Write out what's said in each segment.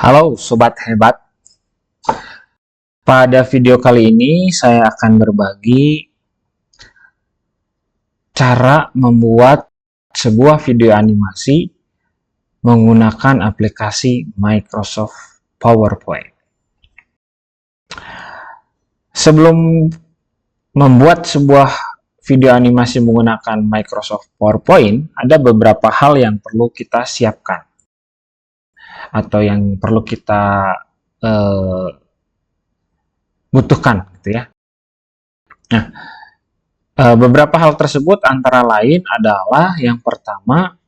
Halo Sobat Hebat, pada video kali ini saya akan berbagi cara membuat sebuah video animasi menggunakan aplikasi Microsoft PowerPoint. Sebelum membuat sebuah video animasi menggunakan Microsoft PowerPoint, ada beberapa hal yang perlu kita siapkan atau yang perlu kita butuhkan gitu ya. Nah, beberapa hal tersebut antara lain adalah yang pertama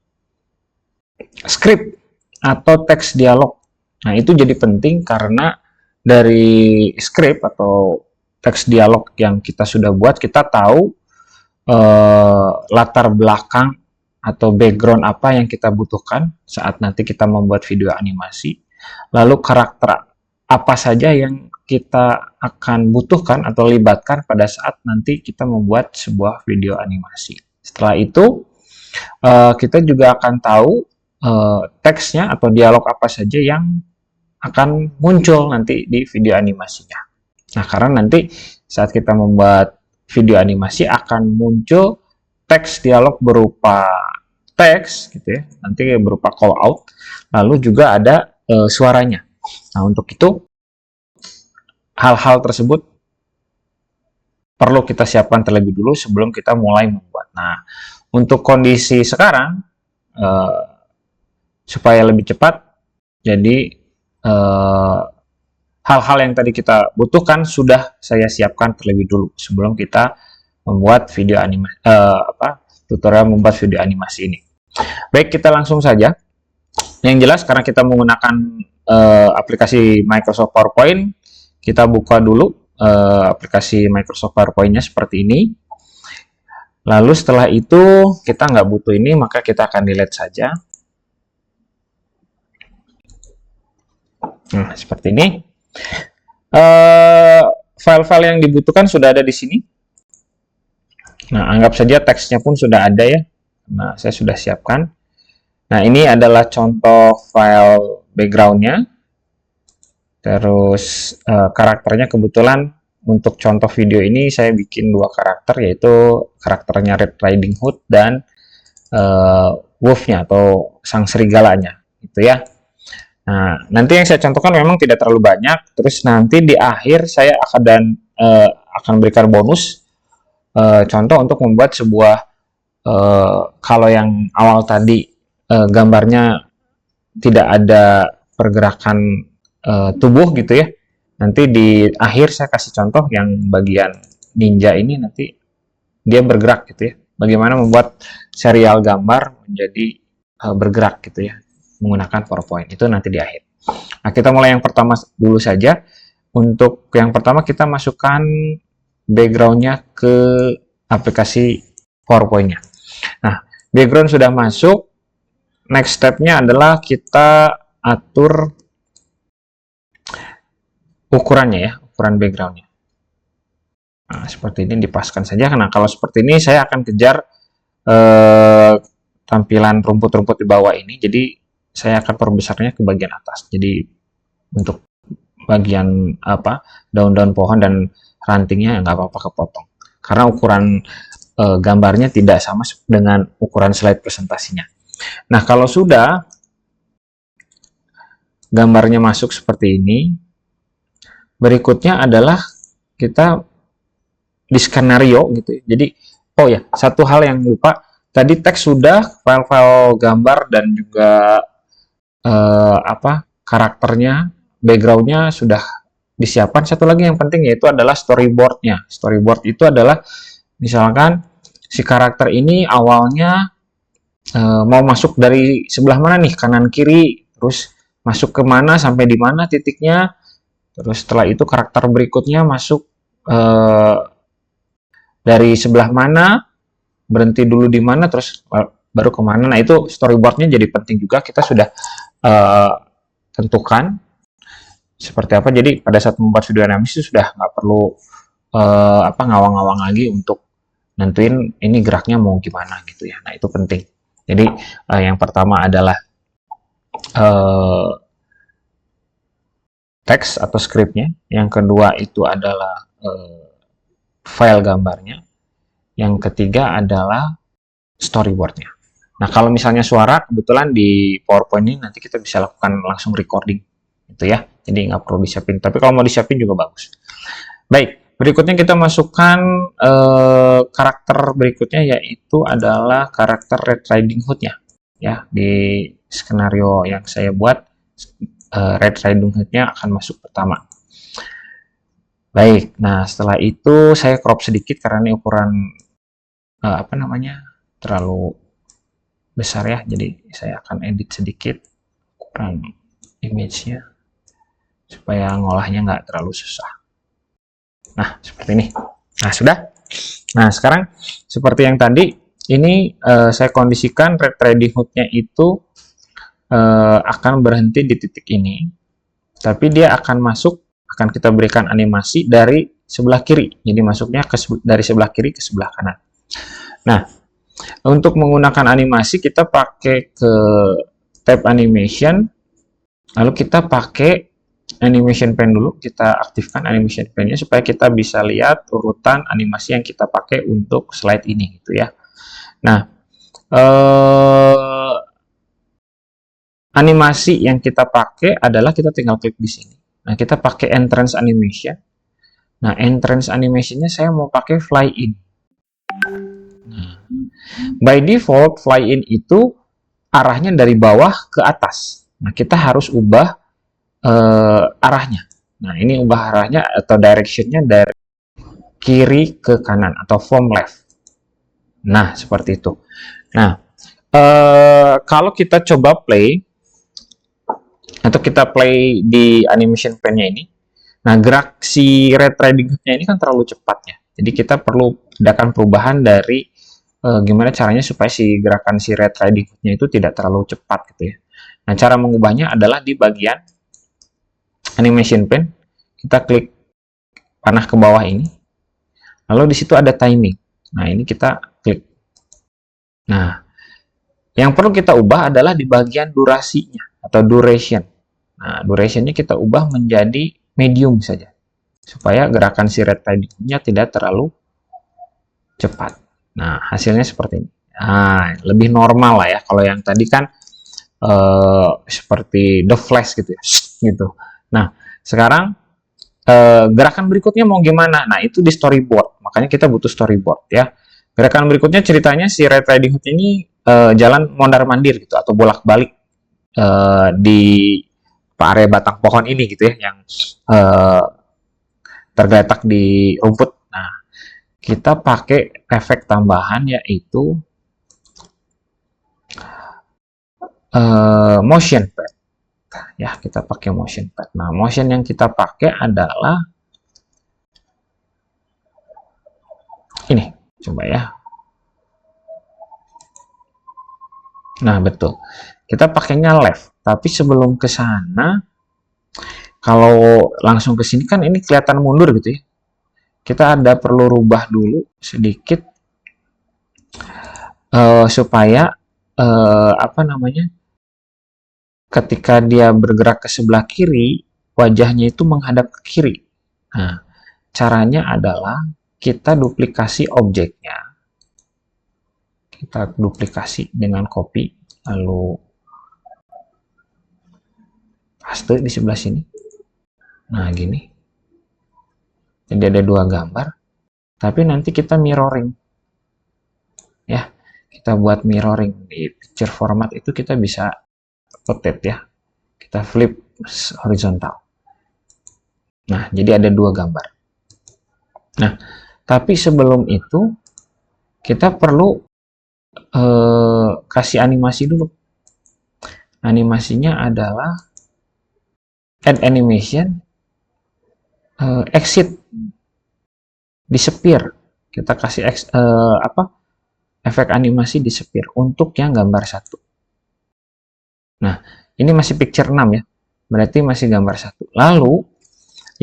script atau teks dialog. Nah, itu jadi penting karena dari script atau teks dialog yang kita sudah buat, kita tahu latar belakang atau background apa yang kita butuhkan saat nanti kita membuat video animasi, lalu karakter apa saja yang kita akan butuhkan atau libatkan pada saat nanti kita membuat sebuah video animasi. Setelah itu kita juga akan tahu teksnya atau dialog apa saja yang akan muncul nanti di video animasinya. Nah, karena nanti saat kita membuat video animasi akan muncul teks dialog berupa teks gitu ya, nanti berupa call out, lalu juga ada suaranya. Nah, untuk itu hal-hal tersebut perlu kita siapkan terlebih dulu sebelum kita mulai membuat. Nah, untuk kondisi sekarang supaya lebih cepat, jadi hal-hal yang tadi kita butuhkan sudah saya siapkan terlebih dulu sebelum kita membuat video animasi tutorial membuat video animasi ini. Baik, kita langsung saja. Yang jelas karena kita menggunakan aplikasi Microsoft PowerPoint, kita buka dulu aplikasi Microsoft PowerPoint-nya seperti ini. Lalu setelah itu kita nggak butuh ini, maka kita akan delete saja. Nah, seperti ini. File-file yang dibutuhkan sudah ada di sini. Nah, anggap saja teksnya pun sudah ada ya. Nah, saya sudah siapkan. Nah, ini adalah contoh file background-nya. Terus karakternya kebetulan untuk contoh video ini saya bikin dua karakter, yaitu karakternya Red Riding Hood dan Wolf-nya atau sang serigalanya, gitu ya. Nah, nanti yang saya contohkan memang tidak terlalu banyak. Terus nanti di akhir saya akan berikan bonus contoh untuk membuat sebuah kalau yang awal tadi gambarnya tidak ada pergerakan tubuh gitu ya. Nanti di akhir saya kasih contoh yang bagian ninja ini nanti dia bergerak gitu ya. Bagaimana membuat serial gambar menjadi bergerak gitu ya menggunakan PowerPoint. Itu nanti di akhir. Nah, kita mulai yang pertama dulu saja. Untuk yang pertama kita masukkan background-nya ke aplikasi PowerPoint-nya. Nah, background sudah masuk. Next step-nya adalah kita atur ukurannya ya, ukuran background-nya. Nah, seperti ini dipaskan saja. Nah, kalau seperti ini saya akan kejar tampilan rumput-rumput di bawah ini. Jadi saya akan perbesarnya ke bagian atas. Jadi untuk bagian daun-daun pohon dan rantingnya nggak apa-apa kepotong. Karena ukuran gambarnya tidak sama dengan ukuran slide presentasinya. Nah, kalau sudah gambarnya masuk seperti ini, berikutnya adalah kita di skenario gitu. Jadi, oh ya, satu hal yang lupa, tadi teks sudah, file-file gambar dan juga karakternya, background-nya sudah disiapkan. Satu lagi yang penting yaitu adalah storyboard-nya. Storyboard itu adalah misalkan si karakter ini awalnya mau masuk dari sebelah mana nih, kanan kiri, terus masuk ke mana sampai di mana titiknya, terus setelah itu karakter berikutnya masuk dari sebelah mana, berhenti dulu di mana, terus baru kemana. Nah, itu storyboardnya jadi penting juga, kita sudah tentukan seperti apa. Jadi pada saat membuat video animasi sudah nggak perlu ngawang-ngawang lagi untuk nentuin ini geraknya mau gimana gitu ya. Nah, itu penting. Jadi yang pertama adalah teks atau scriptnya, yang kedua itu adalah file gambarnya, yang ketiga adalah storyboardnya. Nah, kalau misalnya suara, kebetulan di PowerPoint ini nanti kita bisa lakukan langsung recording, gitu ya. Jadi nggak perlu disiapin. Tapi kalau mau disiapin juga bagus. Baik, berikutnya kita masukkan karakter berikutnya, yaitu adalah karakter Red Riding Hood-nya. Ya, di skenario yang saya buat, Red Riding Hood-nya akan masuk pertama. Baik, nah setelah itu saya crop sedikit karena ini ukuran terlalu besar ya, jadi saya akan edit sedikit ukuran image-nya supaya ngolahnya nggak terlalu susah. Nah, seperti ini. Nah, sudah. Nah, sekarang seperti yang tadi, ini saya kondisikan Red Riding Hood-nya itu akan berhenti di titik ini, tapi dia akan masuk, akan kita berikan animasi dari sebelah kiri. Jadi masuknya dari sebelah kiri ke sebelah kanan. Nah, untuk menggunakan animasi kita pakai ke tab animation, lalu kita pakai animation pen dulu, kita aktifkan animation pen-nya supaya kita bisa lihat urutan animasi yang kita pakai untuk slide ini gitu ya. Nah, animasi yang kita pakai adalah kita tinggal klik di sini. Nah, kita pakai entrance animation. Nah, entrance animation-nya saya mau pakai fly in. Nah, by default fly in itu arahnya dari bawah ke atas. Nah, kita harus ubah arahnya. Nah, ini ubah arahnya atau direction-nya dari kiri ke kanan atau from left. Nah, seperti itu. Nah, kalau kita coba play atau kita play di animation pen-nya ini, nah gerak si Red Riding Hood-nya ini kan terlalu cepat ya. Jadi kita perlu adakan perubahan dari gimana caranya supaya si gerakan si Red Riding Hood-nya itu tidak terlalu cepat gitu ya. Nah, cara mengubahnya adalah di bagian animation pen, kita klik panah ke bawah ini, lalu di situ ada timing. Nah, ini kita klik. Nah, yang perlu kita ubah adalah di bagian durasinya atau duration. Nah, duration-nya kita ubah menjadi medium saja, supaya gerakan si Red Riding-nya tidak terlalu cepat. Nah, hasilnya seperti ini. Nah, lebih normal lah ya. Kalau yang tadi kan seperti The Flash gitu ya, gitu. Nah, sekarang gerakan berikutnya mau gimana? Nah, itu di storyboard. Makanya kita butuh storyboard ya. Gerakan berikutnya ceritanya si Red Riding Hood ini jalan mondar-mandir gitu atau bolak-balik di area batang pohon ini gitu ya, yang tergeletak di rumput. Nah, kita pakai efek tambahan yaitu motion pad. Ya, kita pakai motion pad. Nah, motion yang kita pakai adalah ini. Coba ya. Nah, betul. Kita pakainya left. Tapi sebelum ke sana, kalau langsung ke sini kan ini kelihatan mundur gitu ya. Kita ada perlu rubah dulu sedikit supaya ketika dia bergerak ke sebelah kiri, wajahnya itu menghadap ke kiri. Nah, caranya adalah kita duplikasi objeknya. Kita duplikasi dengan copy, lalu paste di sebelah sini. Nah, gini. Jadi ada dua gambar, tapi nanti kita mirroring. Ya, kita buat mirroring di picture format itu kita bisa rotate ya. Kita flip horizontal. Nah, jadi ada dua gambar. Nah, tapi sebelum itu kita perlu kasih animasi dulu. Animasinya adalah add animation exit disappear. Kita kasih efek animasi disappear untuk yang gambar 1. Nah, ini masih picture 6 ya. Berarti masih gambar 1. Lalu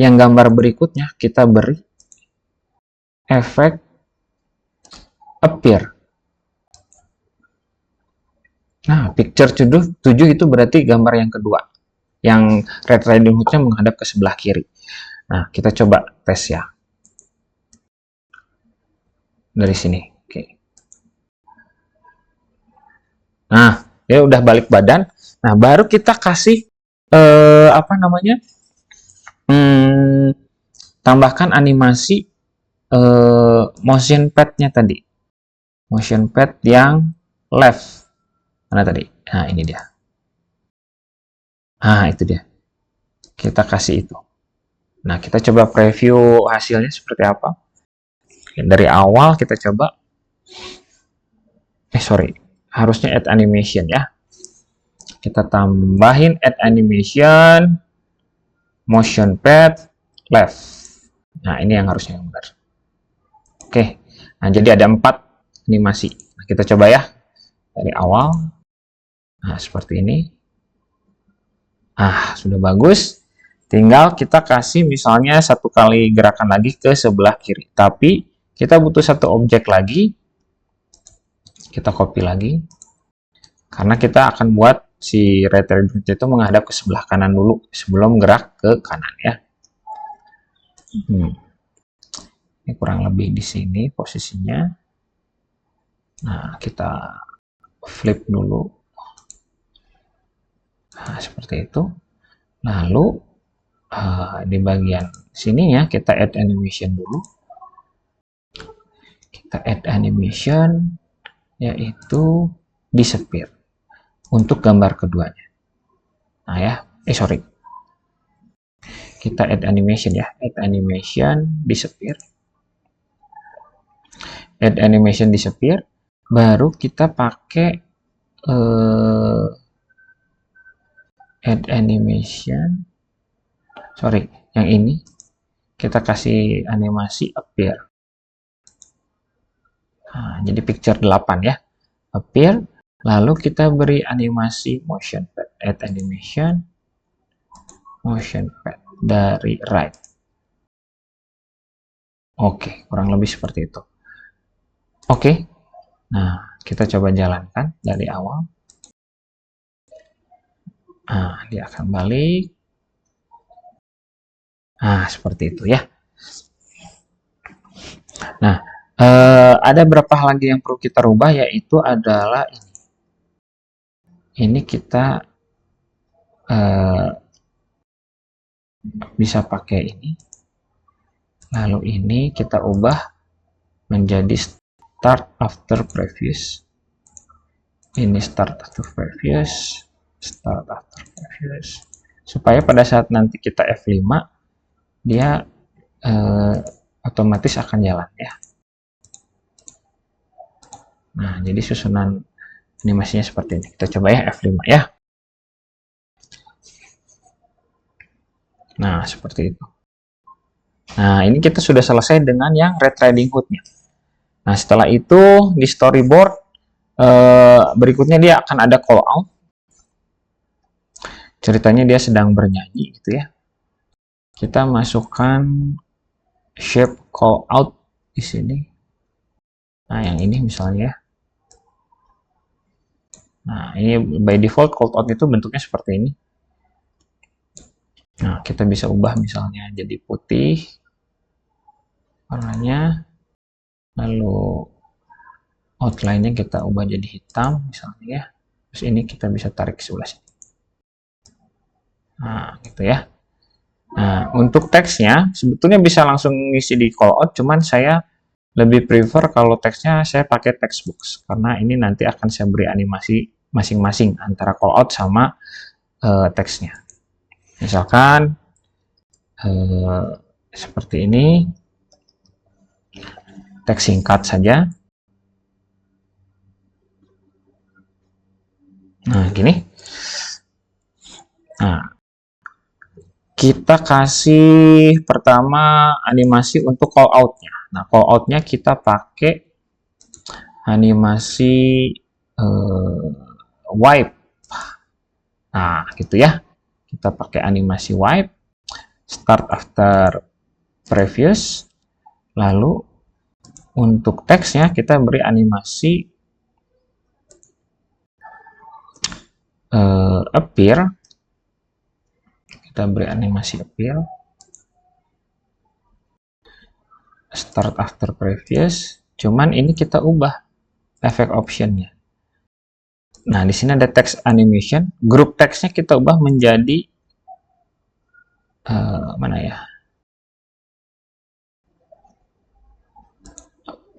yang gambar berikutnya kita beri efek appear. Nah, picture 7 itu berarti gambar yang kedua. yang Red Riding Hood-nya menghadap ke sebelah kiri. Nah, kita coba tes ya. Dari sini. Oke. Nah, dia udah balik badan. Nah, baru kita kasih apa namanya? Tambahkan animasi motion pad-nya tadi. Motion pad yang left. Mana tadi? Nah, ini dia. Nah, itu dia. Kita kasih itu. Nah, kita coba preview hasilnya seperti apa. Oke, dari awal kita coba. Sorry. Harusnya add animation ya. Kita tambahin add animation, motion pad, left. Nah, ini yang harusnya yang benar. Oke. Nah, jadi ada 4 animasi. Nah, kita coba ya. Dari awal. Nah, seperti ini. Sudah bagus. Tinggal kita kasih misalnya 1 kali gerakan lagi ke sebelah kiri. Tapi kita butuh 1 objek lagi. Kita copy lagi. Karena kita akan buat si Red Riding Hood itu menghadap ke sebelah kanan dulu sebelum gerak ke kanan ya. Ini kurang lebih di sini posisinya. Nah, kita flip dulu. Nah, seperti itu. Lalu di bagian sininya kita add animation dulu. Kita add animation yaitu disappear untuk gambar keduanya. Nah ya, sorry. Kita add animation ya, add animation disappear. Add animation disappear, baru kita pakai add animation. Sorry, yang ini kita kasih animasi appear. Nah, jadi picture 8 ya. Appear, lalu kita beri animasi motion pad. Add animation motion pad dari right. Oke, kurang lebih seperti itu. Oke. Nah, kita coba jalankan dari awal. Nah, dia akan balik. Nah, seperti itu ya. Nah, ada berapa hal lagi yang perlu kita rubah, yaitu adalah ini. Ini kita bisa pakai ini. Lalu ini kita ubah menjadi start after previous. Ini start after previous. Start after previous. Supaya pada saat nanti kita F5, dia otomatis akan jalan ya. Nah, jadi susunan animasinya seperti ini. Kita coba ya F5 ya. Nah, seperti itu. Nah, ini kita sudah selesai dengan yang Red Riding Hood-nya. Nah, setelah itu di storyboard berikutnya dia akan ada call out. Ceritanya dia sedang bernyanyi gitu ya. Kita masukkan shape call out di sini. Nah, yang ini misalnya. Nah, ini by default call out itu bentuknya seperti ini. Nah, kita bisa ubah misalnya jadi putih warnanya, lalu outline-nya kita ubah jadi hitam misalnya ya. Terus ini kita bisa tarik ke sebelah sini. Nah, gitu ya. Nah, untuk teksnya sebetulnya bisa langsung ngisi di call out, cuman saya lebih prefer kalau teksnya saya pakai text box, karena ini nanti akan saya beri animasi masing-masing antara call out sama teksnya. Misalkan seperti ini, teks singkat saja. Nah, gini. Nah, kita kasih pertama animasi untuk call out-nya. Nah, call out-nya kita pakai animasi wipe. Nah, gitu ya. Kita pakai animasi wipe, start after previous, lalu untuk teksnya kita beri animasi appear, Kita beri animasi appeal. Start after previous. Cuman ini kita ubah efek optionnya. Nah, di sini ada text animation. Grup teksnya kita ubah menjadi mana ya?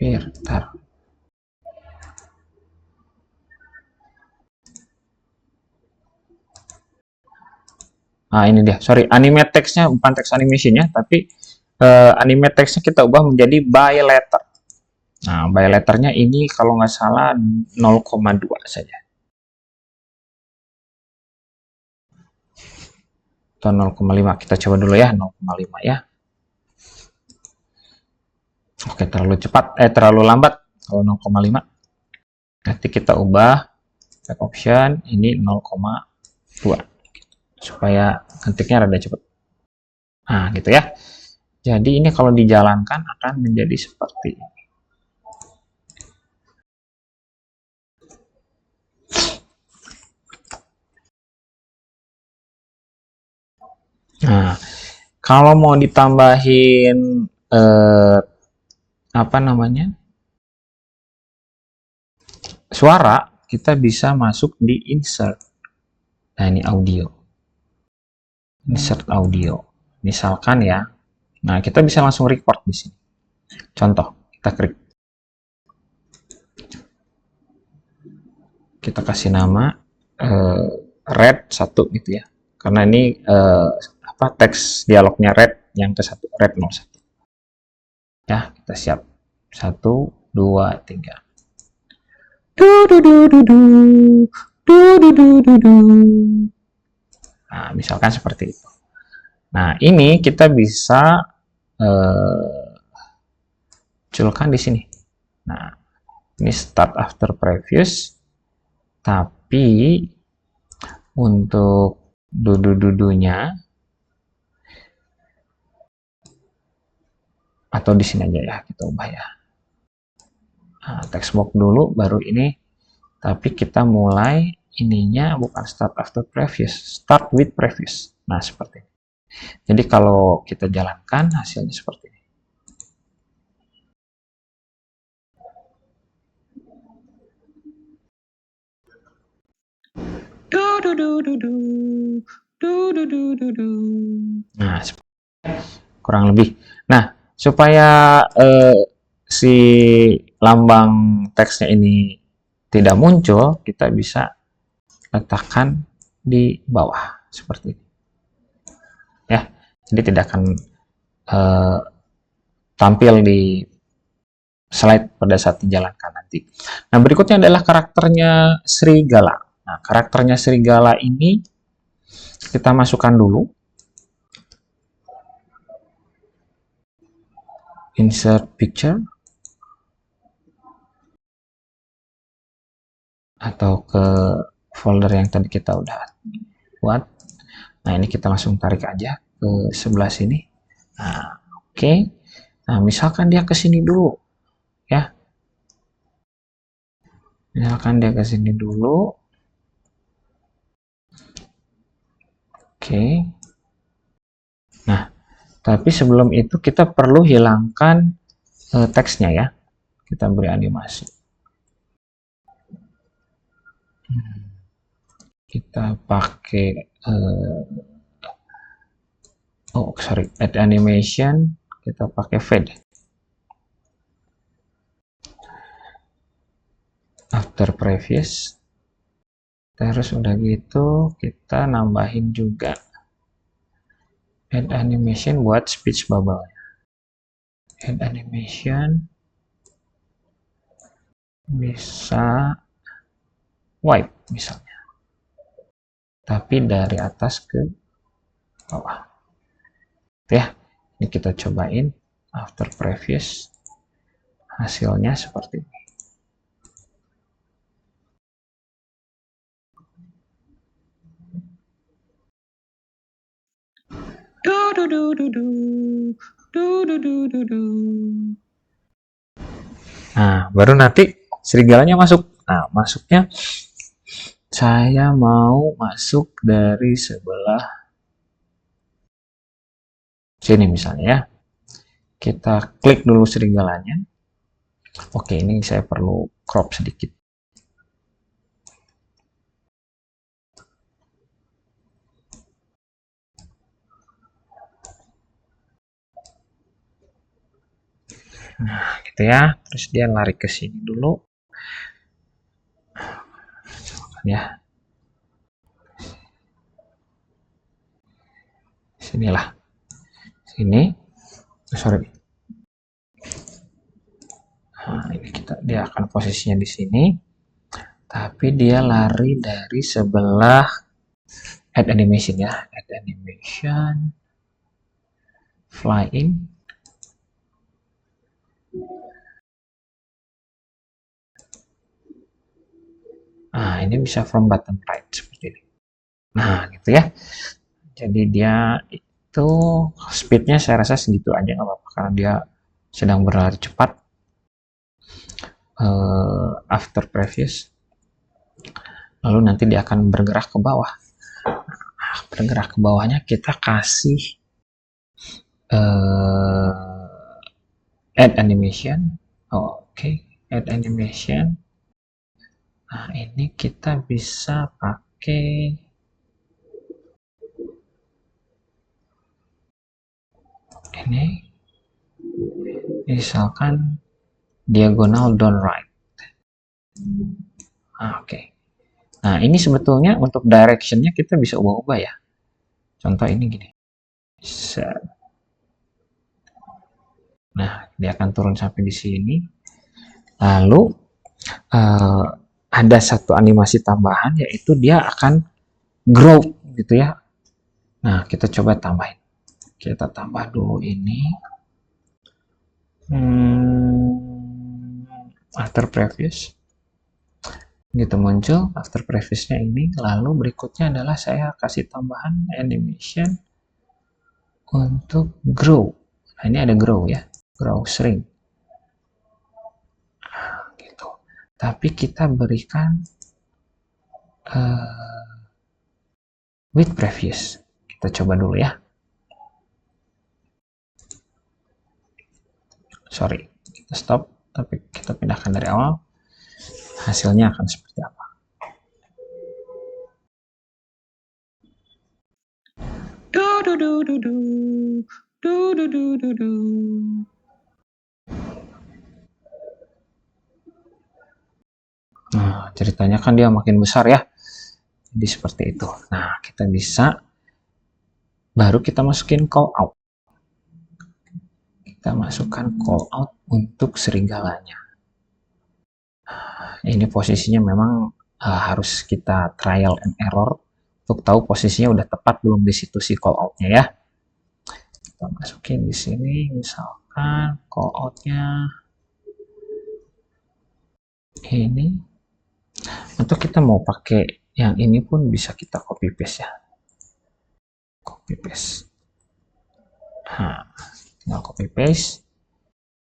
Bentar. Nah, ini dia. Sorry, animate text-nya bukan text animation-nya, tapi animate text-nya kita ubah menjadi by letter. Nah, by letter-nya ini kalau nggak salah 0,2 saja. Atau 0,5. Kita coba dulu ya, 0,5 ya. Oke, terlalu cepat, terlalu lambat kalau 0,5. Nanti kita ubah back option ini 0,2 supaya ketiknya rada cepat. Nah, gitu ya. Jadi ini kalau dijalankan akan menjadi seperti ini. Nah, kalau mau ditambahin apa namanya? Suara, kita bisa masuk di insert. Nah, ini audio. Insert audio. Misalkan ya. Nah, kita bisa langsung record di sini. Contoh, kita klik. Kita kasih nama red 1 gitu ya. Karena ini teks dialognya red yang ke satu, red 01. Ya, kita siap. 1, 2, 3. Nah, misalkan seperti itu. Nah, ini kita bisa munculkan di sini. Nah, ini start after previous, tapi untuk dudunya atau di sini aja ya, kita ubah ya. Nah, text box dulu, baru ini. Tapi kita mulai ininya bukan start after previous, start with previous. Nah, seperti ini. Jadi kalau kita jalankan hasilnya seperti ini. Nah, kurang lebih. Nah, supaya si lambang teksnya ini tidak muncul, kita bisa letakkan di bawah seperti ini. Ya, jadi tidak akan tampil di slide pada saat dijalankan nanti. Nah, berikutnya adalah karakternya serigala. Nah, karakternya serigala ini kita masukkan dulu. Insert picture. Atau ke folder yang tadi kita udah buat. Nah, ini kita langsung tarik aja ke sebelah sini. Nah, oke. Nah, misalkan dia ke sini dulu. Ya. Misalkan dia ke sini dulu. Oke. Nah, tapi sebelum itu kita perlu hilangkan teksnya ya. Kita beri animasi. Kita pakai add animation, kita pakai fade. After previous. Terus udah gitu kita nambahin juga add animation buat speech bubble. Add animation bisa wipe misalnya, tapi dari atas ke bawah ya. Ini kita cobain after previous, hasilnya seperti ini. Nah, baru nanti serigalanya masuk. Nah, masuknya saya mau masuk dari sebelah Sini misalnya ya. Kita klik dulu serigalanya. Oke, ini saya perlu crop sedikit. Nah, gitu ya. Terus dia lari ke sini dulu. Ya, sinilah. Sini. Sorry. Nah, ini dia akan posisinya di sini. Tapi dia lari dari sebelah add animation ya. Add animation. Flying. Nah, ini bisa from button right seperti ini. Nah, gitu ya. Jadi dia itu speednya saya rasa segitu aja nggak apa-apa karena dia sedang berlari cepat. After previous, lalu nanti dia akan bergerak ke bawah. Bergerak ke bawahnya kita kasih add animation. Oke, add animation. Nah, ini kita bisa pakai ini, misalkan diagonal down right. Oke. Nah, ini sebetulnya untuk directionnya kita bisa ubah-ubah ya. Contoh ini gini. Nah, dia akan turun sampai di sini. Lalu ada satu animasi tambahan yaitu dia akan grow gitu ya. Nah, kita coba tambahin. Kita tambah dulu ini. After previous. Gitu muncul after previousnya ini. Lalu berikutnya adalah saya kasih tambahan animation untuk grow. Nah, ini ada grow ya. Grow shrink. Gitu. Tapi kita berikan with previous. Kita coba dulu ya. Sorry, kita stop, tapi kita pindahkan dari awal. Hasilnya akan seperti apa? Nah, ceritanya kan dia makin besar ya. Jadi seperti itu. Nah, kita bisa baru kita masukin call out. Kita masukkan call out untuk serigalanya. Ini posisinya memang harus kita trial and error untuk tahu posisinya udah tepat belum di situ si call outnya ya. Kita masukin di sini misalkan call outnya ini. Atau kita mau pakai yang ini pun bisa kita copy paste ya. Copy paste. Nah, tinggal copy paste.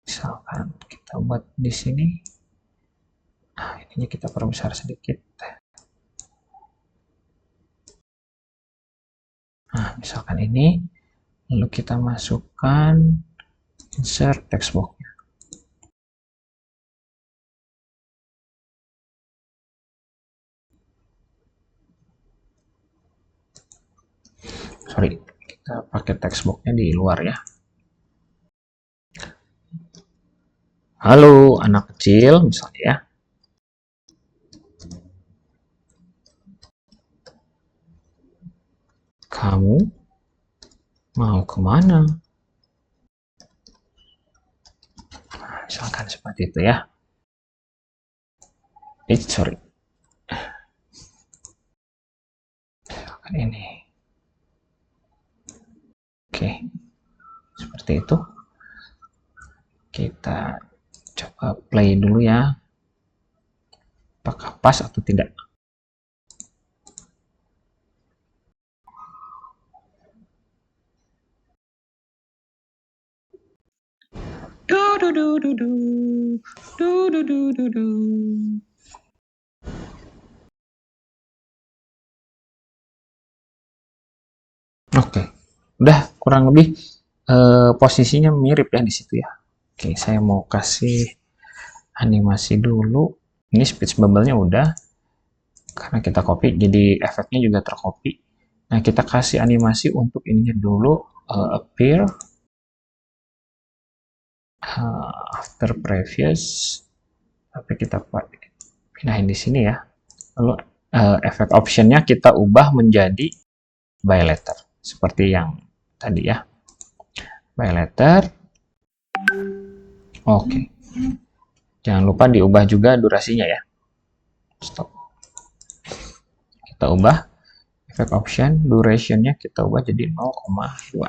Misalkan kita buat di sini. Nah, ininya kita perbesar sedikit. Nah, misalkan ini. Lalu kita masukkan insert text box. Sorry, kita pakai text box-nya di luar ya. Halo anak kecil misalnya ya. Kamu mau kemana? Nah, misalkan seperti itu ya. Sorry. Misalkan ini. Oke. Seperti itu. Kita coba play dulu ya. Apakah pas atau tidak? Oke. Udah kurang lebih posisinya mirip ya di situ ya. Oke, saya mau kasih animasi dulu. Ini speech bubble-nya udah, karena kita copy, jadi efeknya juga tercopy. Nah, kita kasih animasi untuk ininya dulu, appear after previous, tapi kita pindahin di sini ya. Lalu efek optionnya kita ubah menjadi by letter, seperti yang tadi ya, by letter. Oke, jangan lupa diubah juga durasinya ya. Stop. Kita ubah efek option, durationnya kita ubah jadi 0,2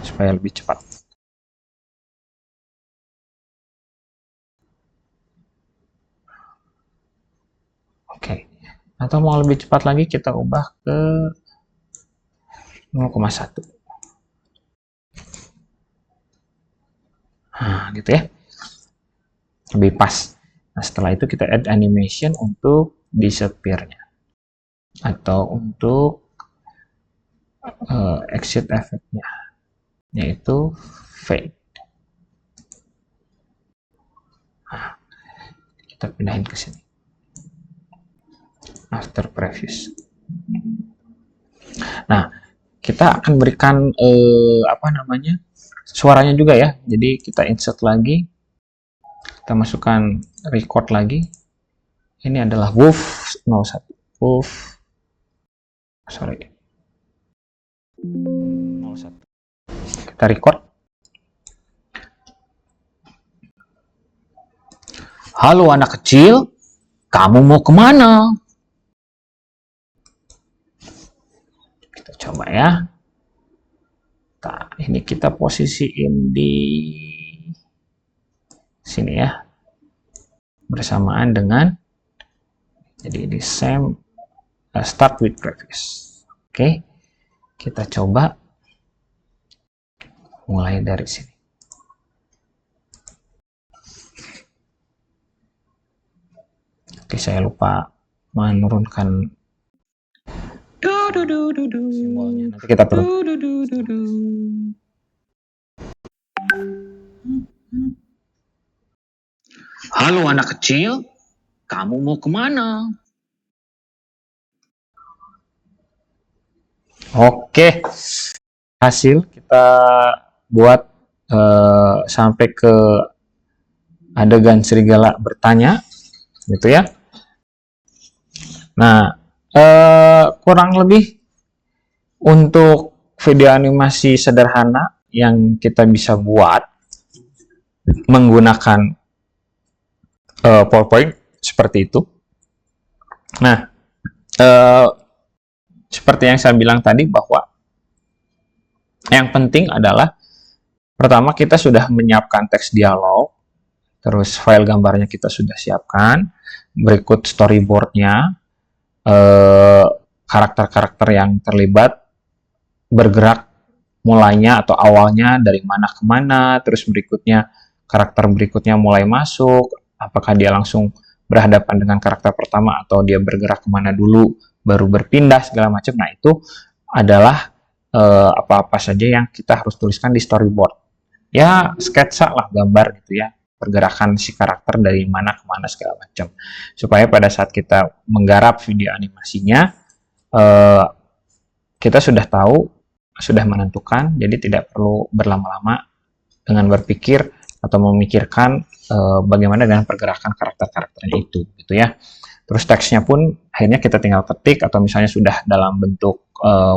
supaya lebih cepat. Oke, atau mau lebih cepat lagi kita ubah ke 0,1. Nah, gitu ya, lebih pas. Nah, setelah itu kita add animation untuk disappear-nya atau untuk exit efeknya, yaitu fade. Nah, kita pindahin ke sini, after previous. Nah, kita akan berikan suaranya juga ya. Jadi kita insert lagi, kita masukkan record lagi. Ini adalah Wolf 01, Wolf, sorry, 01. Kita record. Halo anak kecil, kamu mau kemana? Kita coba ya. Nah, ini kita posisiin di sini ya, bersamaan dengan, jadi ini same start with previous. Oke, kita coba mulai dari sini. Oke, saya lupa menurunkan simbolnya. Nanti kita turun. Halo anak kecil, kamu mau kemana? Oke, hasil kita buat sampai ke adegan serigala bertanya, gitu ya. Nah, kurang lebih untuk video animasi sederhana yang kita bisa buat menggunakan PowerPoint seperti itu. Nah, seperti yang saya bilang tadi, bahwa yang penting adalah pertama kita sudah menyiapkan teks dialog, terus file gambarnya kita sudah siapkan, berikut storyboardnya, karakter-karakter yang terlibat bergerak mulainya atau awalnya dari mana ke mana, terus berikutnya karakter berikutnya mulai masuk, apakah dia langsung berhadapan dengan karakter pertama atau dia bergerak kemana dulu baru berpindah segala macam. Nah, itu adalah apa-apa saja yang kita harus tuliskan di storyboard. Ya, sketsa lah, gambar gitu ya, pergerakan si karakter dari mana ke mana segala macam, supaya pada saat kita menggarap video animasinya kita sudah tahu, sudah menentukan, jadi tidak perlu berlama-lama dengan berpikir atau memikirkan bagaimana dengan pergerakan karakter-karakternya itu, gitu ya. Terus teksnya pun akhirnya kita tinggal ketik, atau misalnya sudah dalam bentuk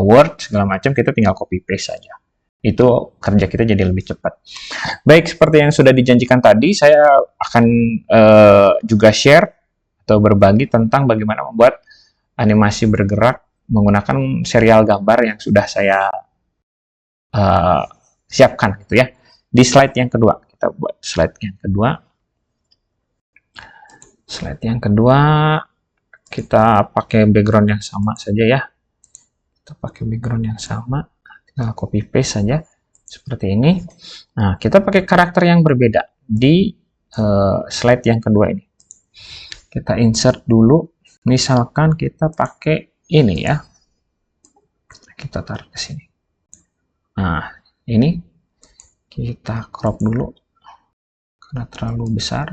Word segala macam, kita tinggal copy paste saja. Itu kerja kita jadi lebih cepat. Baik, seperti yang sudah dijanjikan tadi, saya akan juga share atau berbagi tentang bagaimana membuat animasi bergerak menggunakan serial gambar yang sudah saya siapkan, gitu ya. Di slide yang kedua, kita buat slide yang kedua. Slide yang kedua, kita pakai background yang sama saja ya. Kita pakai background yang sama, tinggal copy paste saja seperti ini. Nah, kita pakai karakter yang berbeda di slide yang kedua ini. Kita insert dulu, misalkan kita pakai ini ya, kita taruh ke sini. Nah, ini Kita crop dulu karena terlalu besar.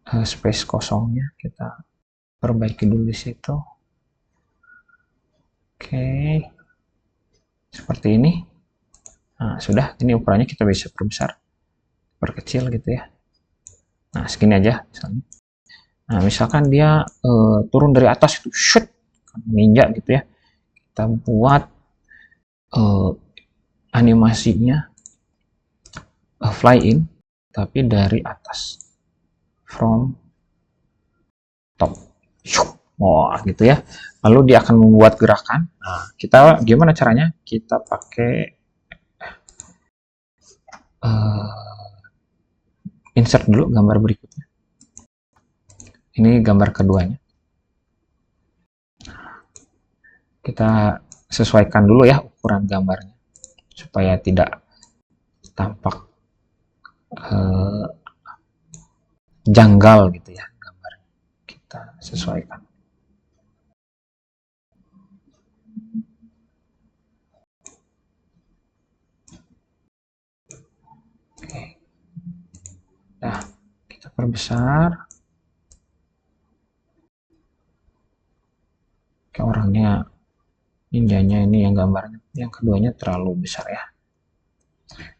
Space kosongnya kita perbaiki dulu di situ. Oke, seperti ini. Nah, sudah, ini ukurannya kita bisa perbesar, perkecil gitu ya. Nah, segini aja misalnya. Nah, misalkan dia turun dari atas itu, shoot, ninja gitu ya. Kita buat animasinya fly in, tapi dari atas, from top. Wah, gitu ya. Lalu dia akan membuat gerakan. Nah, kita gimana caranya? Kita pakai insert dulu gambar berikutnya. Ini gambar keduanya. Kita sesuaikan dulu ya ukuran gambarnya supaya tidak tampak janggal gitu ya gambarnya. Kita sesuaikan. Oke. Nah, kita perbesar. Oke, orangnya, ninjanya ini yang gambarnya, yang keduanya terlalu besar ya.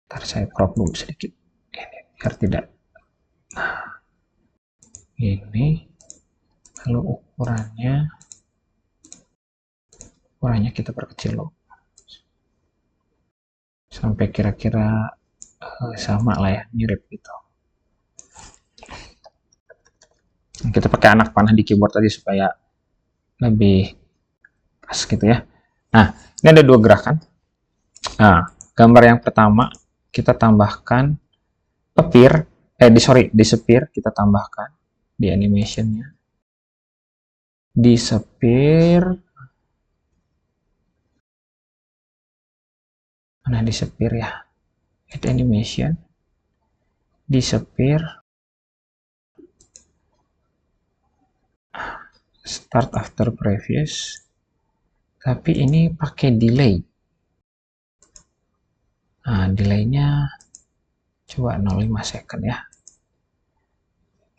Ntar saya crop dulu sedikit. Ini biar tidak. Nah, ini. Lalu ukurannya kita perkecil loh. Sampai kira-kira sama lah ya, mirip gitu. Kita pakai anak panah di keyboard tadi supaya lebih pas gitu ya. Nah, ini ada dua gerakan. Nah, gambar yang pertama kita tambahkan appear, disappear kita tambahkan di animationnya. Disappear, mana disappear ya? Add animation, disappear, start after previous. Tapi ini pakai delay. Nah, delaynya coba 0,5 second ya.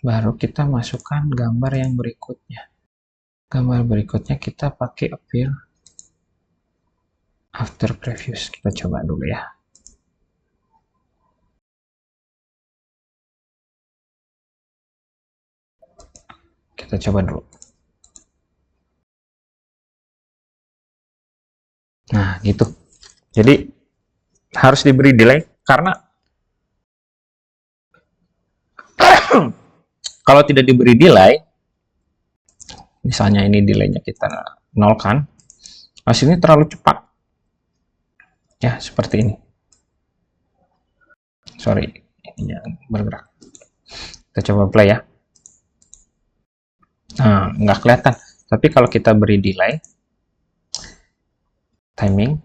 Baru kita masukkan gambar yang berikutnya. Gambar berikutnya kita pakai appear after previous. Kita coba dulu ya. Kita coba dulu. Nah, gitu. Jadi harus diberi delay karena kalau tidak diberi delay, misalnya ini delaynya kita nolkan, hasilnya terlalu cepat. Ya, seperti ini. Sorry, ininya bergerak. Kita coba play ya. Nah, nggak kelihatan. Tapi kalau kita beri delay, timing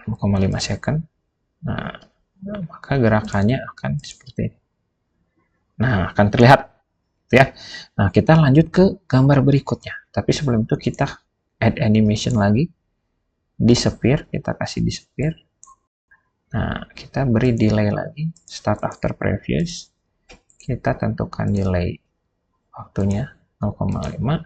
0,5 second, nah, maka gerakannya akan seperti ini. Nah, akan terlihat ya. Nah, kita lanjut ke gambar berikutnya. Tapi sebelum itu kita add animation lagi. Disappear, kita kasih disappear. Nah, kita beri delay lagi, start after previous. Kita tentukan delay waktunya 0,5.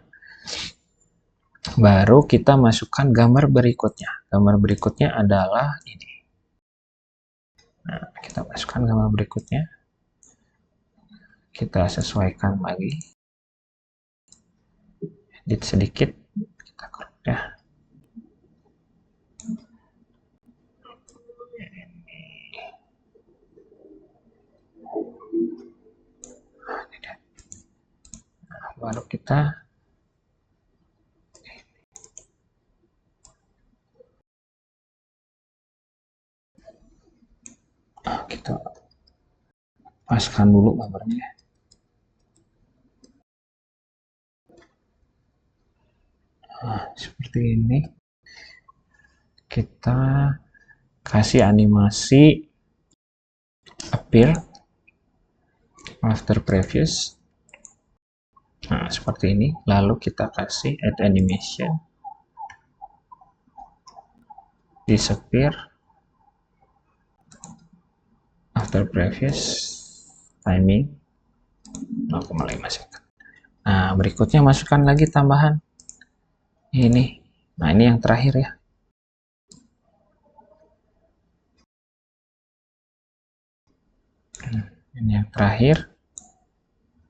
Baru kita masukkan gambar berikutnya. Gambar berikutnya adalah ini. Nah, kita masukkan gambar berikutnya. Kita sesuaikan lagi. Edit sedikit. Kita crop ya. Nah, baru kita paskan dulu gambarnya. Nah, seperti ini. Kita kasih animasi appear after previous. Nah, seperti ini. Lalu kita kasih add animation, disappear, after previous timing 0,5 second. Nah, berikutnya masukkan lagi tambahan ini. Nah, ini yang terakhir ya. Ini yang terakhir.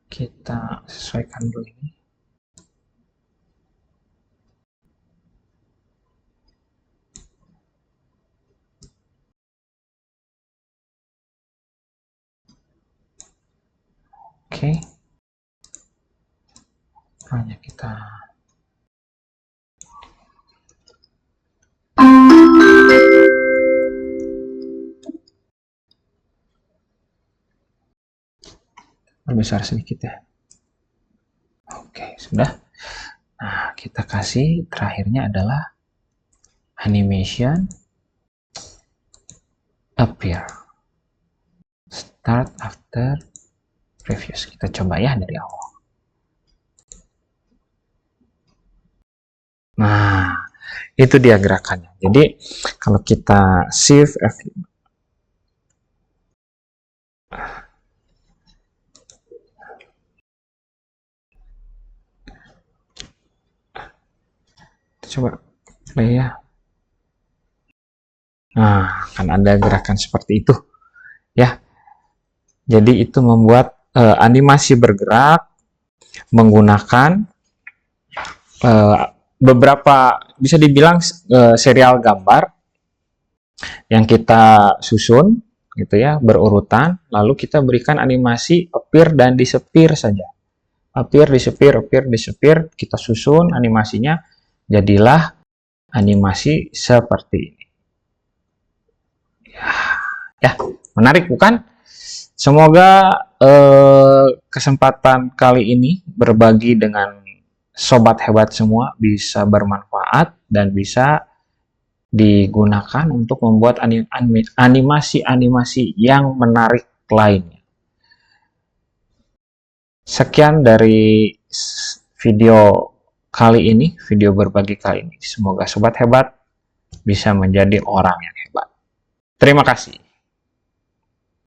Kita sesuaikan dulu ini. Oke. Hanya kita besar sedikit ya. Oke, sudah. Nah, kita kasih terakhirnya adalah animation appear start after previous. Kita coba ya dari awal. Nah, itu dia gerakannya. Jadi kalau kita shift F5, coba play ya. Nah, akan ada gerakan seperti itu ya. Jadi itu membuat animasi bergerak menggunakan beberapa, bisa dibilang serial gambar yang kita susun gitu ya, berurutan, lalu kita berikan animasi appear dan disappear saja. Appear, disappear, appear, disappear, kita susun animasinya, jadilah animasi seperti ini. Ya, menarik bukan? Semoga kesempatan kali ini berbagi dengan sobat hebat semua bisa bermanfaat dan bisa digunakan untuk membuat animasi-animasi yang menarik lainnya. Sekian dari video kali ini, video berbagi kali ini. Semoga sobat hebat bisa menjadi orang yang hebat. Terima kasih.